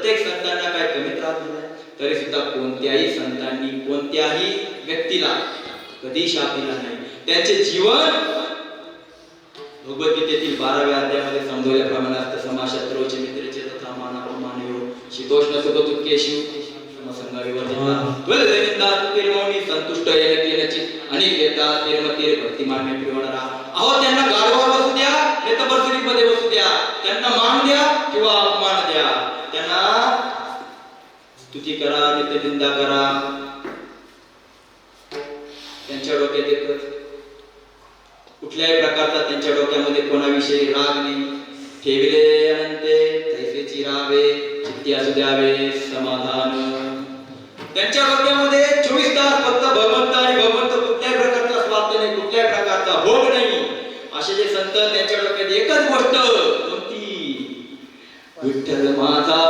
प्रत्येक संतांना काय कमी त्रास दिलाय? तरी सुद्धा कोणत्याही संतांनी कोणत्याही व्यक्तीला कधी शाप दिला नाही. त्यांचे जीवन भगवद्गीतेतील 12व्या अध्यायामध्ये समजवल्याप्रमाणे असतं. समाशत्रोचे मित्रचे तथा मानापमानयो शीतोष्ण सुखदुःखेषु समसंगविवर्जिता त्वलदैनिंदा तिर्मौनी संतुष्ट येन केनचित अनेक येतात तिर्मतीर भक्तिमान्य पिवणारा. अहो त्यांना गाढवावर बसू द्या, नेतबरसुरीमध्ये बसू द्या, त्यांना मान द्या किंवा अपमान द्या, त्यांना स्तुती करा, नित्यनिंदा करा, त्यांच्या डोक्यात एकच कुठल्याही प्रकारचा त्यांच्या डोक्यामध्ये कोणाविषयी राग नाही. ठेविले अनंते तैसेची राहावे, चित्ती असू द्यावे समाधान. त्यांच्या डोक्यामध्ये 24 तास फक्त भगवंत आणि भगवंत, कुठल्याही प्रकारचा स्वार्थ नाही, कुठल्याही प्रकारचा भोग नाही. असे जे संत त्यांच्या डोक्यात एकच गोष्ट कोणती? विठ्ठल माझा